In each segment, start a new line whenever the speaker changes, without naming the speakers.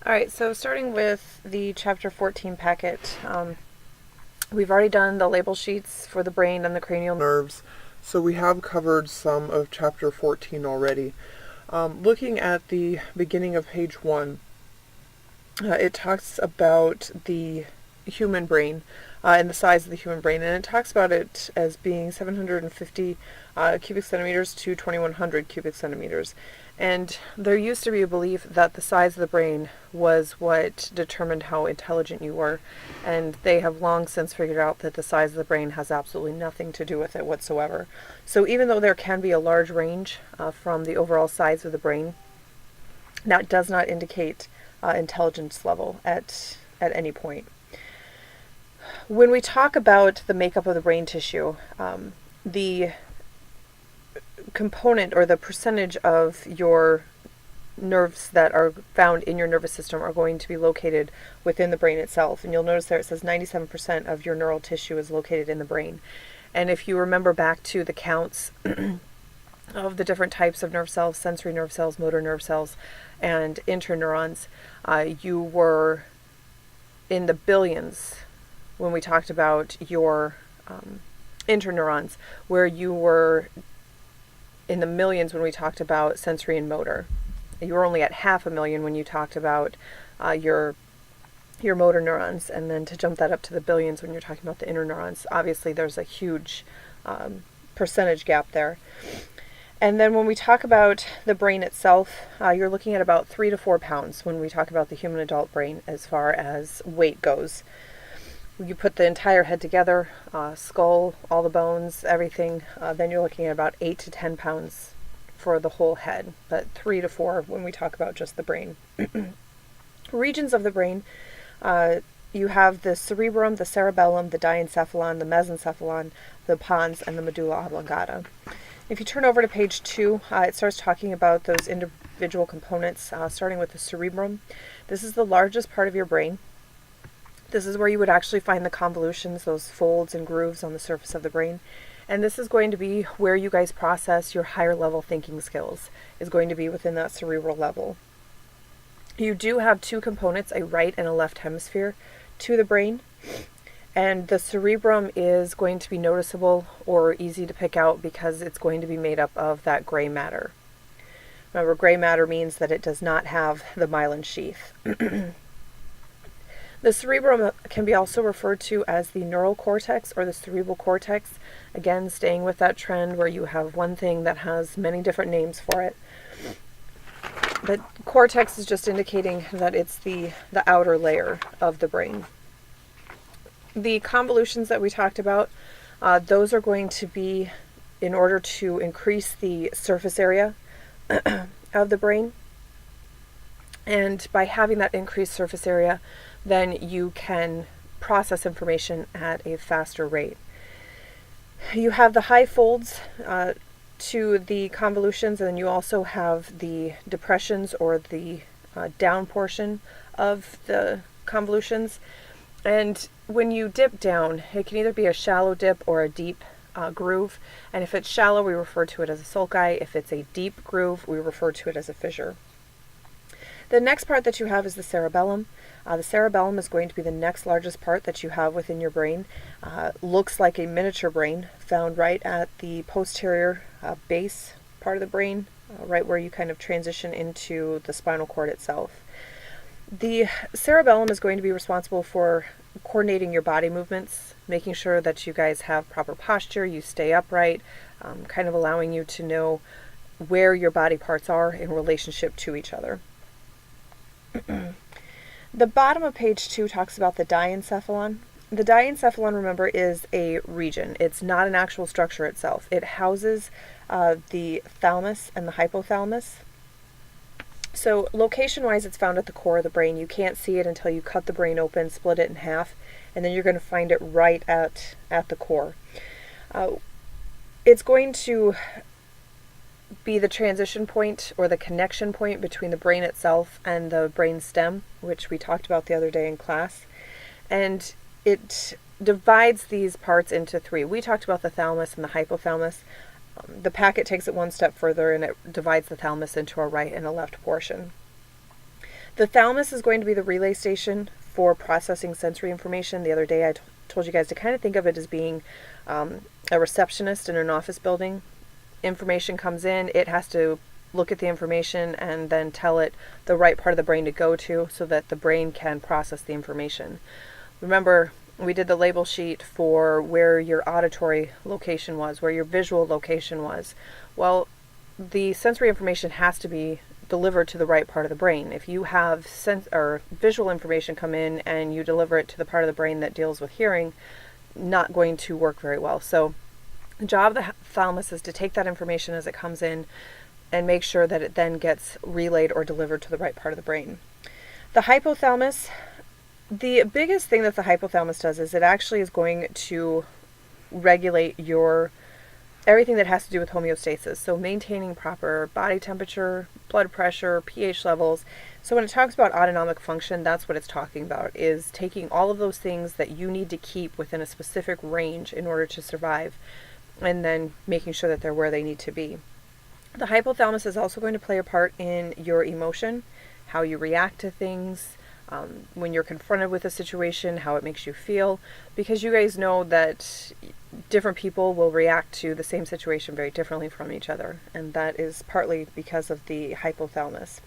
Alright, so starting with the Chapter 14 packet, we've already done the label sheets for the brain and the cranial nerves, so we have covered some of Chapter 14 already. Looking at the beginning of page 1, it talks about the human brain and the size of the human brain, and it talks about it as being 750 cubic centimeters to 2100 cubic centimeters. And there used to be a belief that the size of the brain was what determined how intelligent you were, and they have long since figured out that the size of the brain has absolutely nothing to do with it whatsoever. So even though there can be a large range from the overall size of the brain, that does not indicate intelligence level at any point. When we talk about the makeup of the brain tissue, the component or the percentage of your nerves that are found in your nervous system are going to be located within the brain itself. And you'll notice there it says 97% of your neural tissue is located in the brain. And if you remember back to the counts of the different types of nerve cells, sensory nerve cells, motor nerve cells, and interneurons, you were in the billions when we talked about your interneurons, where you were in the millions when we talked about sensory and motor. You were only at 500,000 when you talked about your motor neurons, and then to jump that up to the billions when you're talking about the interneurons. Obviously, there's a huge percentage gap there. And then when we talk about the brain itself, you're looking at about 3 to 4 pounds when we talk about the human adult brain as far as weight goes. You put the entire head together, skull, all the bones, everything, then you're looking at about 8 to 10 pounds for the whole head, but 3 to 4 when we talk about just the brain. Regions of the brain, you have the cerebrum, the cerebellum, the diencephalon, the mesencephalon, the pons, and the medulla oblongata. If you turn over to page 2, it starts talking about those individual components, starting with the cerebrum. This is the largest part of your brain. This is where you would actually find the convolutions, those folds and grooves on the surface of the brain. And this is going to be where you guys process your higher level thinking skills, is going to be within that cerebral level. You do have 2 components, a right and a left hemisphere, to the brain. And the cerebrum is going to be noticeable or easy to pick out because it's going to be made up of that gray matter. Remember, gray matter means that it does not have the myelin sheath. The cerebrum can be also referred to as the neural cortex or the cerebral cortex. Again, staying with that trend where you have one thing that has many different names for it. But cortex is just indicating that it's the outer layer of the brain. The convolutions that we talked about, those are going to be in order to increase the surface area of the brain. And by having that increased surface area, then you can process information at a faster rate. You have the high folds to the convolutions, and then you also have the depressions or the down portion of the convolutions. And when you dip down, it can either be a shallow dip or a deep groove. And if it's shallow, we refer to it as a sulci. If it's a deep groove, we refer to it as a fissure. The next part that you have is the cerebellum. The cerebellum is going to be the next largest part that you have within your brain. Looks like a miniature brain found right at the posterior base part of the brain, right where you kind of transition into the spinal cord itself. The cerebellum is going to be responsible for coordinating your body movements, making sure that you guys have proper posture, you stay upright, kind of allowing you to know where your body parts are in relationship to each other. The bottom of page 2 talks about the diencephalon. The diencephalon, remember, is a region. It's not an actual structure itself. It houses the thalamus and the hypothalamus. So location-wise, it's found at the core of the brain. You can't see it until you cut the brain open, split it in half, and then you're going to find it right at the core. It's going to be the transition point or the connection point between the brain itself and the brain stem, which we talked about the other day in class. And it divides these parts into 3. We talked about the thalamus and the hypothalamus. The packet takes it one step further and it divides the thalamus into a right and a left portion. The thalamus is going to be the relay station for processing sensory information. The other day I told you guys to kind of think of it as being a receptionist in an office building. Information comes in, it has to look at the information and then tell it the right part of the brain to go to so that the brain can process the information. Remember, we did the label sheet for where your auditory location was, where your visual location was. Well, the sensory information has to be delivered to the right part of the brain. If you have visual information come in and you deliver it to the part of the brain that deals with hearing, not going to work very well. So the job of the thalamus is to take that information as it comes in and make sure that it then gets relayed or delivered to the right part of the brain. The hypothalamus, the biggest thing that the hypothalamus does is it actually is going to regulate your everything that has to do with homeostasis. So maintaining proper body temperature, blood pressure, pH levels. So when it talks about autonomic function, that's what it's talking about, is taking all of those things that you need to keep within a specific range in order to survive, and then making sure that they're where they need to be. The hypothalamus is also going to play a part in your emotion, how you react to things, when you're confronted with a situation, how it makes you feel, because you guys know that different people will react to the same situation very differently from each other, and that is partly because of the hypothalamus.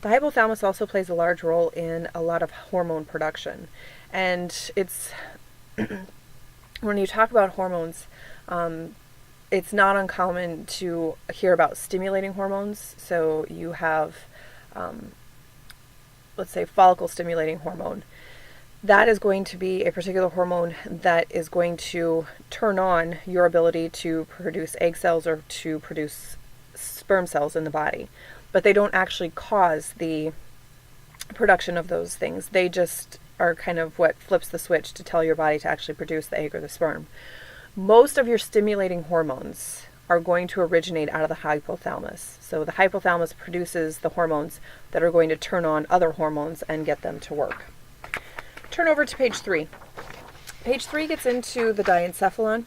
The hypothalamus also plays a large role in a lot of hormone production, and it's when you talk about hormones, it's not uncommon to hear about stimulating hormones. So you have let's say follicle stimulating hormone. That is going to be a particular hormone that is going to turn on your ability to produce egg cells or to produce sperm cells in the body. But they don't actually cause the production of those things. They just are kind of what flips the switch to tell your body to actually produce the egg or the sperm. Most of your stimulating hormones are going to originate out of the hypothalamus. So the hypothalamus produces the hormones that are going to turn on other hormones and get them to work. Turn over to page 3. Page 3 gets into the diencephalon.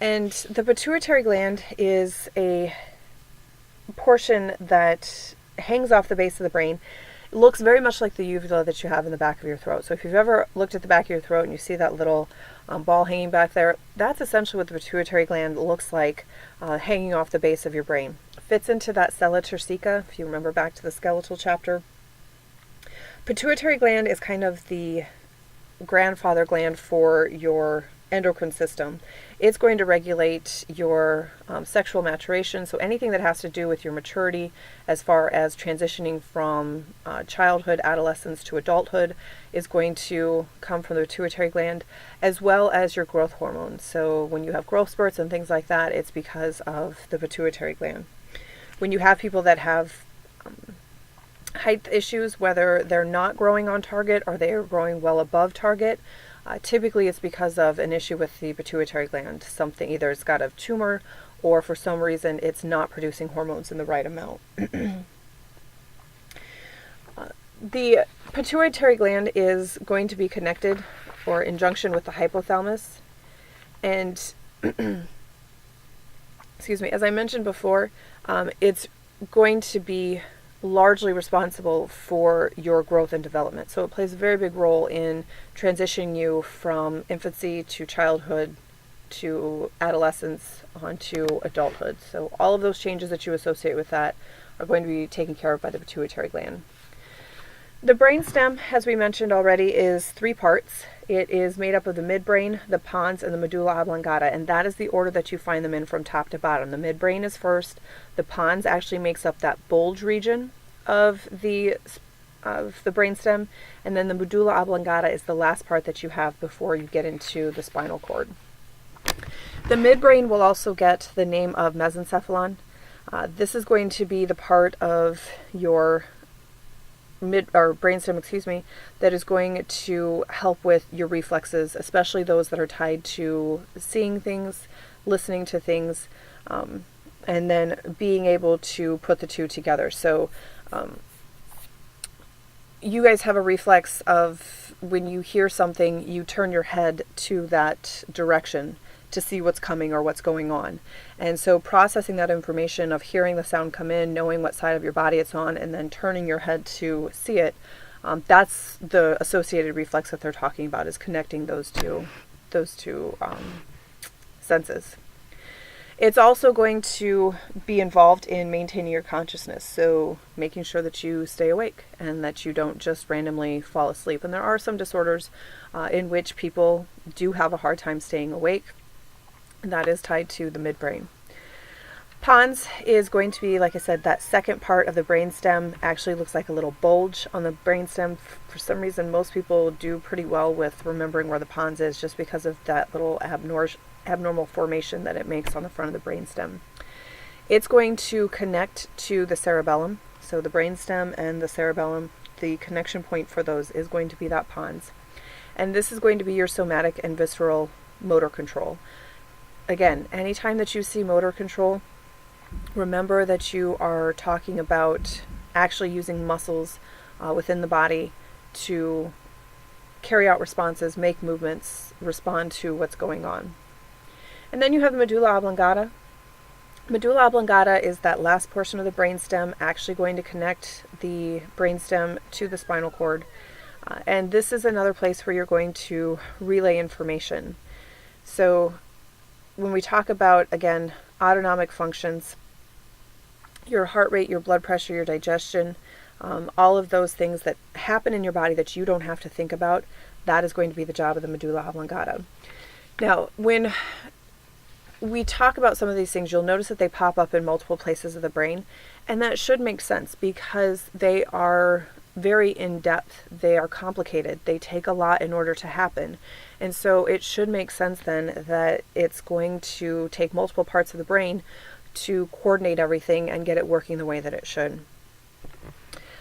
And the pituitary gland is a portion that hangs off the base of the brain. It looks very much like the uvula that you have in the back of your throat. So if you've ever looked at the back of your throat and you see that little ball hanging back there, that's essentially what the pituitary gland looks like, hanging off the base of your brain. It fits into that sella turcica, if you remember back to the skeletal chapter. Pituitary gland is kind of the grandfather gland for your endocrine system. It's going to regulate your sexual maturation, so anything that has to do with your maturity as far as transitioning from childhood, adolescence to adulthood is going to come from the pituitary gland, as well as your growth hormones. So when you have growth spurts and things like that, it's because of the pituitary gland. When you have people that have height issues, whether they're not growing on target or they are growing well above target, typically it's because of an issue with the pituitary gland. Something, either it's got a tumor or for some reason it's not producing hormones in the right amount. The pituitary gland is going to be connected or in junction with the hypothalamus, and excuse me, as I mentioned before, it's going to be largely responsible for your growth and development. So it plays a very big role in transitioning you from infancy to childhood to adolescence onto adulthood. So all of those changes that you associate with that are going to be taken care of by the pituitary gland. The brainstem, as we mentioned already, is 3 parts. It is made up of the midbrain, the pons, and the medulla oblongata, and that is the order that you find them in from top to bottom. The midbrain is first. The pons actually makes up that bulge region of the brainstem, and then the medulla oblongata is the last part that you have before you get into the spinal cord. The midbrain will also get the name of mesencephalon. This is going to be the part of your brainstem, that is going to help with your reflexes, especially those that are tied to seeing things, listening to things, and then being able to put the two together. So you guys have a reflex of when you hear something, you turn your head to that direction to see what's coming or what's going on. And so processing that information of hearing the sound come in, knowing what side of your body it's on, and then turning your head to see it, that's the associated reflex that they're talking about, is connecting those two senses. It's also going to be involved in maintaining your consciousness, so making sure that you stay awake and that you don't just randomly fall asleep. And there are some disorders in which people do have a hard time staying awake, and that is tied to the midbrain. Pons is going to be, like I said, that second part of the brainstem. Actually looks like a little bulge on the brainstem. For some reason, most people do pretty well with remembering where the pons is, just because of that little abnormal formation that it makes on the front of the brainstem. It's going to connect to the cerebellum. So the brainstem and the cerebellum, the connection point for those is going to be that pons. And this is going to be your somatic and visceral motor control. Again, anytime that you see motor control, remember that you are talking about actually using muscles within the body to carry out responses, make movements, respond to what's going on. And then you have the medulla oblongata. Medulla oblongata is that last portion of the brainstem, actually going to connect the brainstem to the spinal cord. And this is another place where you're going to relay information. So when we talk about, again, autonomic functions, your heart rate, your blood pressure, your digestion, all of those things that happen in your body that you don't have to think about, that is going to be the job of the medulla oblongata. Now, when we talk about some of these things, you'll notice that they pop up in multiple places of the brain, and that should make sense because they are very in-depth, they are complicated, they take a lot in order to happen. And so it should make sense then that it's going to take multiple parts of the brain to coordinate everything and get it working the way that it should.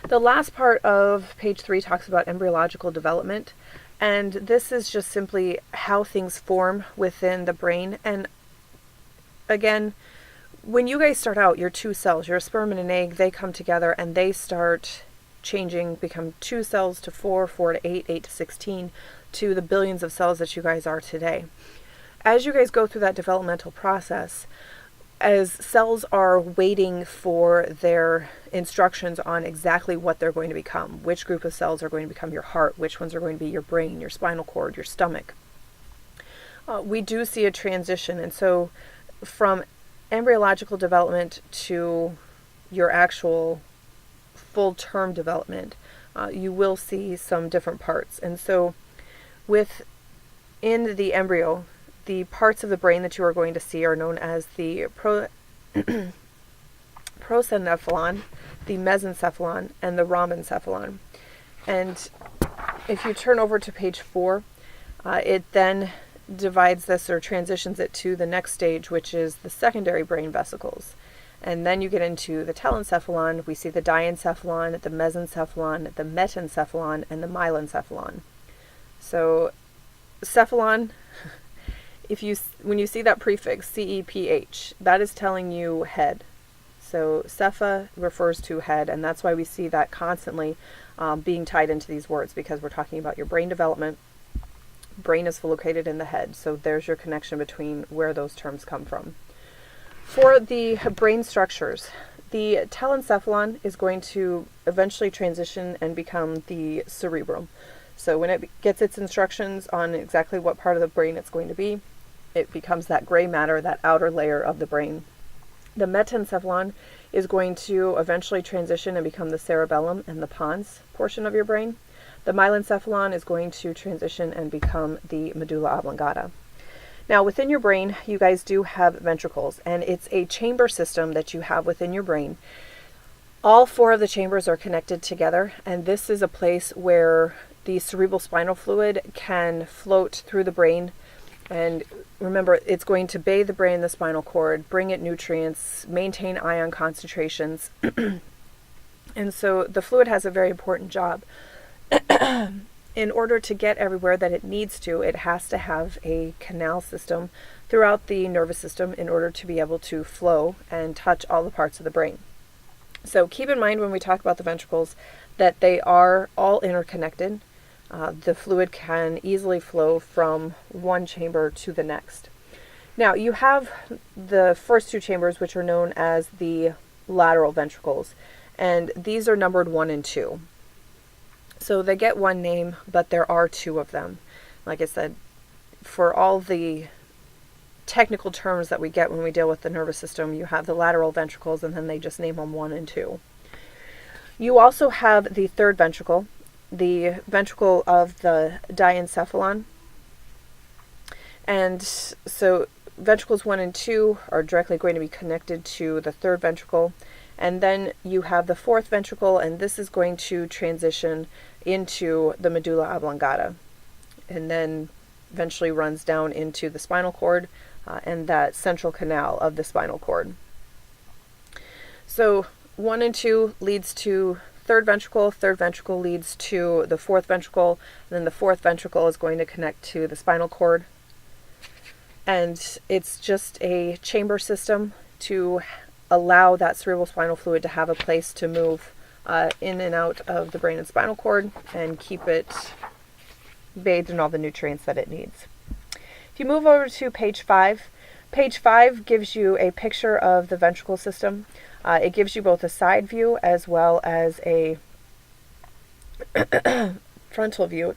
The last part of page 3 talks about embryological development, and this is just simply how things form within the brain. And again, when you guys start out, you're two cells, you're a sperm and an egg, they come together and they start changing, become 2 cells to 4, 4 to 8, 8 to 16, to the billions of cells that you guys are today. As you guys go through that developmental process, as cells are waiting for their instructions on exactly what they're going to become, which group of cells are going to become your heart, which ones are going to be your brain, your spinal cord, your stomach, we do see a transition. And so from embryological development to your actual full-term development, you will see some different parts. And so within the embryo, the parts of the brain that you are going to see are known as the prosencephalon, the mesencephalon, and the rhombencephalon. And if you turn over to page 4, it then divides this or transitions it to the next stage, which is the secondary brain vesicles. And then you get into the telencephalon. We see the diencephalon, the mesencephalon, the metencephalon, and the myelencephalon. So cephalon, when you see that prefix, CEPH, that is telling you head. So cepha refers to head, and that's why we see that constantly being tied into these words, because we're talking about your brain development. Brain is located in the head, so there's your connection between where those terms come from. For the brain structures, the telencephalon is going to eventually transition and become the cerebrum. So when it gets its instructions on exactly what part of the brain it's going to be, it becomes that gray matter, that outer layer of the brain. The metencephalon is going to eventually transition and become the cerebellum and the pons portion of your brain. The myelencephalon is going to transition and become the medulla oblongata. Now, within your brain, you guys do have ventricles, and it's a chamber system that you have within your brain. All 4 of the chambers are connected together, and this is a place where the cerebral spinal fluid can float through the brain. And remember, it's going to bathe the brain, the spinal cord, bring it nutrients, maintain ion concentrations. And so the fluid has a very important job. In order to get everywhere that it needs to, it has to have a canal system throughout the nervous system in order to be able to flow and touch all the parts of the brain. So keep in mind when we talk about the ventricles that they are all interconnected. The fluid can easily flow from one chamber to the next. Now, you have the first two chambers, which are known as the lateral ventricles, and these are numbered 1 and 2. So they get one name, but there are two of them. Like I said, for all the technical terms that we get when we deal with the nervous system, you have the lateral ventricles, and then they just name them 1 and 2. You also have the third ventricle, the ventricle of the diencephalon. And so ventricles 1 and 2 are directly going to be connected to the third ventricle. And then you have the fourth ventricle, and this is going to transition into the medulla oblongata, and then eventually runs down into the spinal cord and that central canal of the spinal cord. So 1 and 2 leads to third ventricle leads to the fourth ventricle, and then the fourth ventricle is going to connect to the spinal cord. And it's just a chamber system to allow that cerebral spinal fluid to have a place to move in and out of the brain and spinal cord and keep it bathed in all the nutrients that it needs. If you move over to page 5 gives you a picture of the ventricle system. It gives you both a side view as well as a frontal view,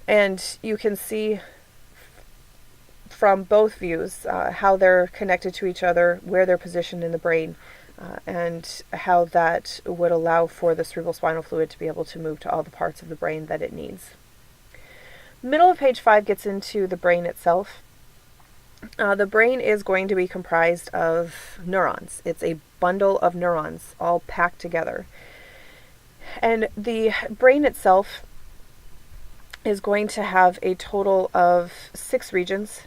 and you can see from both views how they're connected to each other, where they're positioned in the brain, and how that would allow for the cerebral spinal fluid to be able to move to all the parts of the brain that it needs. Middle of page 5 gets into the brain itself. The brain is going to be comprised of neurons. It's a bundle of neurons all packed together. And the brain itself is going to have a total of 6 regions.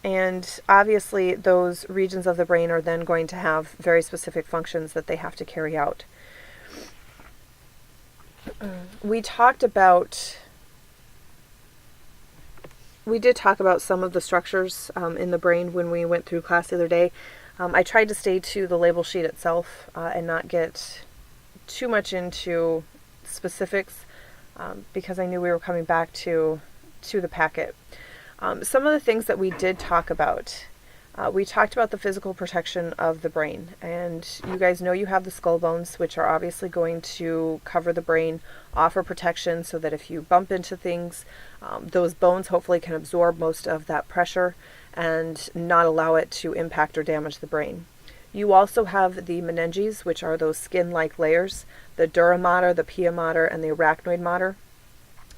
And obviously those regions of the brain are then going to have very specific functions that they have to carry out. We did talk about some of the structures in the brain when we went through class the other day. I tried to stay to the label sheet itself and not get too much into specifics because I knew we were coming back to the packet. Some of the things that we did talk about, we talked about the physical protection of the brain, and you guys know you have the skull bones, which are obviously going to cover the brain, offer protection so that if you bump into things, those bones hopefully can absorb most of that pressure and not allow it to impact or damage the brain. You also have the meninges, which are those skin-like layers, the dura mater, the pia mater, and the arachnoid mater.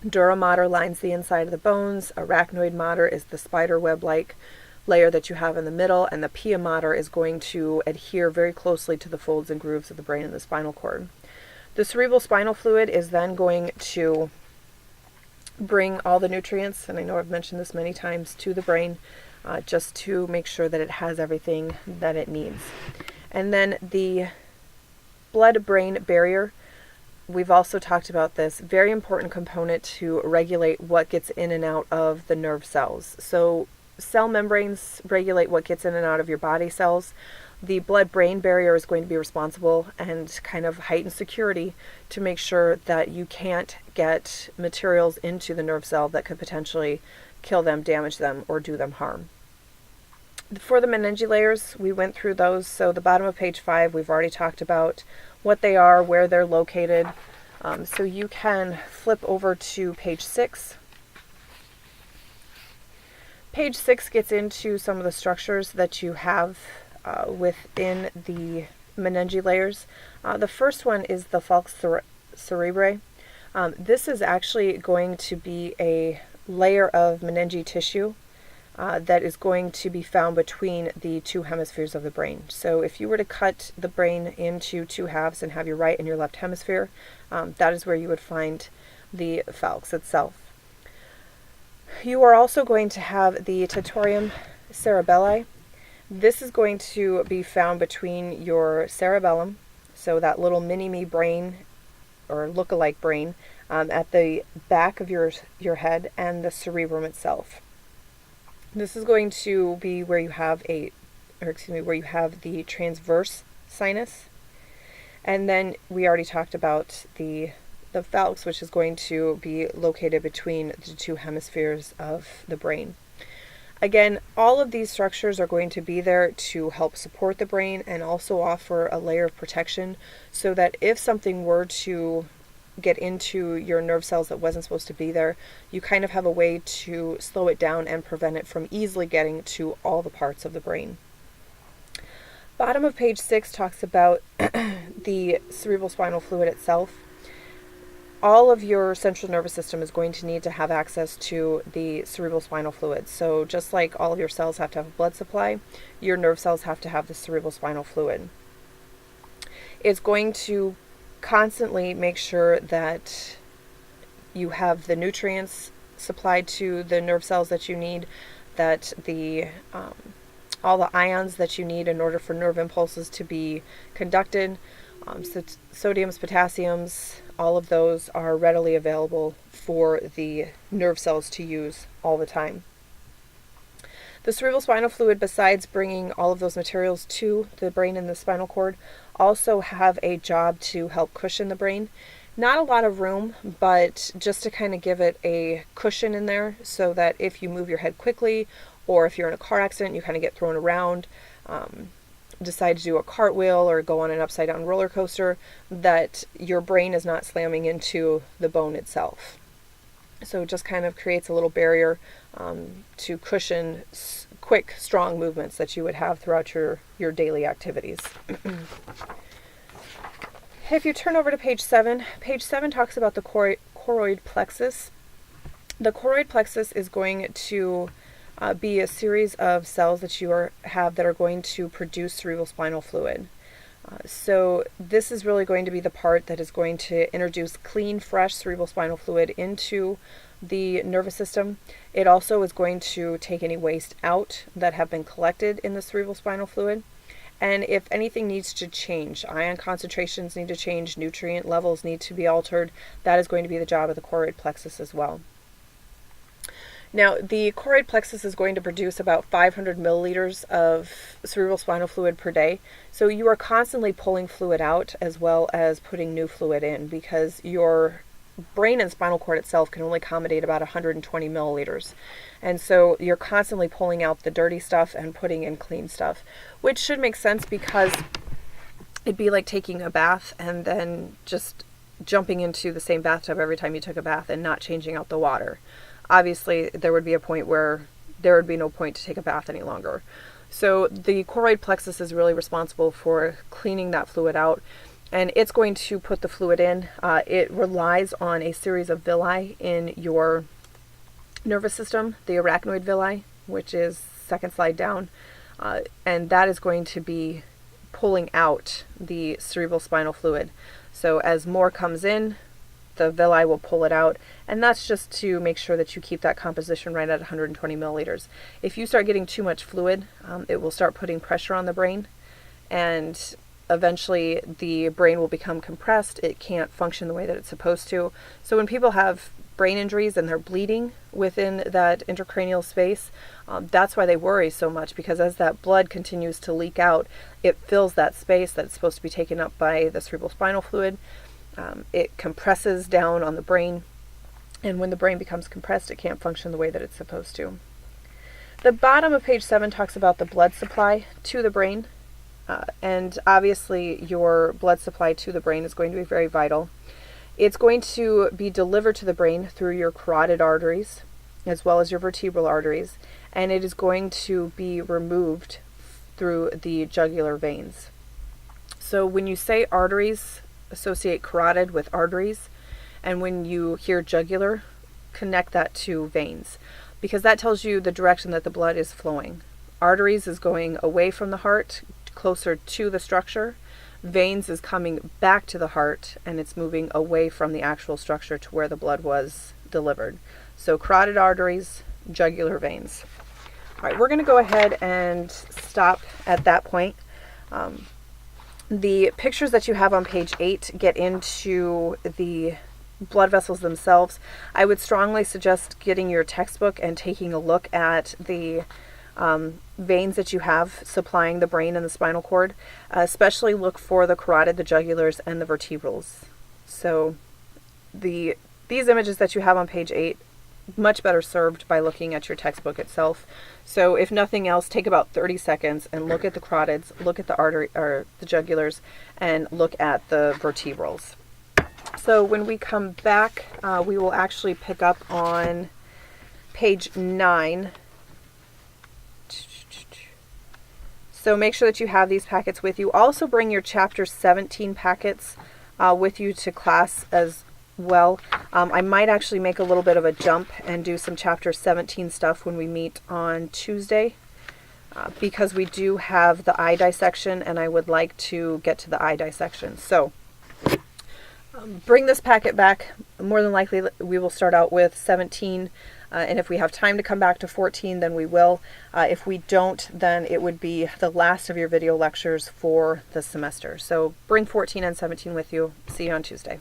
Dura mater lines the inside of the bones, arachnoid mater is the spider web-like layer that you have in the middle, and the pia mater is going to adhere very closely to the folds and grooves of the brain and the spinal cord. The cerebral spinal fluid is then going to bring all the nutrients, and I know I've mentioned this many times, to the brain just to make sure that it has everything that it needs. And then the blood-brain barrier, we've also talked about this, very important component to regulate what gets in and out of the nerve cells. So cell membranes regulate what gets in and out of your body cells. The blood-brain barrier is going to be responsible and kind of heighten security to make sure that you can't get materials into the nerve cell that could potentially kill them, damage them, or do them harm. For the meninge layers, we went through those. So the bottom of page 5, we've already talked about what they are, where they're located. So you can flip over to page 6. Page 6 gets into some of the structures that you have within the meninge layers. The first one is the falx cerebrae. This is actually going to be a layer of meninge tissue that is going to be found between the two hemispheres of the brain. So if you were to cut the brain into two halves and have your right and your left hemisphere, that is where you would find the falx itself. You are also going to have the tatorium cerebelli. This is going to be found between your cerebellum, so that little mini-me brain or look-alike brain at the back of your head, and the cerebrum itself. This is going to be where you have where you have the transverse sinus. And then we already talked about the falx, which is going to be located between the two hemispheres of the brain. Again, all of these structures are going to be there to help support the brain and also offer a layer of protection so that if something were to get into your nerve cells that wasn't supposed to be there, you kind of have a way to slow it down and prevent it from easily getting to all the parts of the brain. Bottom of page 6 talks about the cerebral spinal fluid itself. All of your central nervous system is going to need to have access to the cerebral spinal fluid. So just like all of your cells have to have a blood supply, your nerve cells have to have the cerebral spinal fluid. It's going to constantly make sure that you have the nutrients supplied to the nerve cells that you need, that the all the ions that you need in order for nerve impulses to be conducted, so sodiums, potassiums, all of those are readily available for the nerve cells to use all the time. The cerebral spinal fluid, besides bringing all of those materials to the brain and the spinal cord, also have a job to help cushion the brain. Not a lot of room, but just to kind of give it a cushion in there so that if you move your head quickly or if you're in a car accident, you kind of get thrown around, decide to do a cartwheel or go on an upside down roller coaster, that your brain is not slamming into the bone itself. So it just kind of creates a little barrier to cushion quick, strong movements that you would have throughout your daily activities. If you turn over to page 7 talks about the choroid plexus. The choroid plexus is going to be a series of cells that you have that are going to produce cerebral spinal fluid. So this is really going to be the part that is going to introduce clean, fresh cerebral spinal fluid into the nervous system. It also is going to take any waste out that have been collected in the cerebral spinal fluid. And if anything needs to change, ion concentrations need to change, nutrient levels need to be altered, that is going to be the job of the choroid plexus as well. Now, the choroid plexus is going to produce about 500 milliliters of cerebral spinal fluid per day. So you are constantly pulling fluid out as well as putting new fluid in, because your brain and spinal cord itself can only accommodate about 120 milliliters. And so you're constantly pulling out the dirty stuff and putting in clean stuff, which should make sense because it'd be like taking a bath and then just jumping into the same bathtub every time you took a bath and not changing out the water. Obviously, there would be a point where there would be no point to take a bath any longer. So the choroid plexus is really responsible for cleaning that fluid out, and it's going to put the fluid in. It relies on a series of villi in your nervous system, the arachnoid villi, which is second slide down, and that is going to be pulling out the cerebral spinal fluid. So as more comes in, the villi will pull it out, and that's just to make sure that you keep that composition right at 120 milliliters. If you start getting too much fluid, it will start putting pressure on the brain, and eventually the brain will become compressed. It can't function the way that it's supposed to. So when people have brain injuries and they're bleeding within that intracranial space, that's why they worry so much, because as that blood continues to leak out, it fills that space that's supposed to be taken up by the cerebral spinal fluid. It compresses down on the brain, and when the brain becomes compressed, it can't function the way that it's supposed to. The bottom of page 7 talks about the blood supply to the brain, and obviously your blood supply to the brain is going to be very vital. It's going to be delivered to the brain through your carotid arteries as well as your vertebral arteries, and it is going to be removed through the jugular veins. So when you say arteries, associate carotid with arteries, and when you hear jugular, connect that to veins, because that tells you the direction that the blood is flowing. Arteries is going away from the heart, closer to the structure. Veins is coming back to the heart, and it's moving away from the actual structure to where the blood was delivered. So carotid arteries, jugular veins. All right, we're going to go ahead and stop at that point. The pictures that you have on page 8 get into the blood vessels themselves. I would strongly suggest getting your textbook and taking a look at the veins that you have supplying the brain and the spinal cord. Especially look for the carotid, the jugulars, and the vertebrals. So these images that you have on page 8 much better served by looking at your textbook itself. So if nothing else, take about 30 seconds and look at the carotids, look at the artery or the jugulars, and look at the vertebrals. So when we come back, we will actually pick up on page 9. So make sure that you have these packets with you. Also bring your chapter 17 packets with you to class as well. I might actually make a little bit of a jump and do some chapter 17 stuff when we meet on Tuesday because we do have the eye dissection and I would like to get to the eye dissection. So bring this packet back. More than likely we will start out with 17 and if we have time to come back to 14 then we will. If we don't, then it would be the last of your video lectures for the semester. So bring 14 and 17 with you. See you on Tuesday.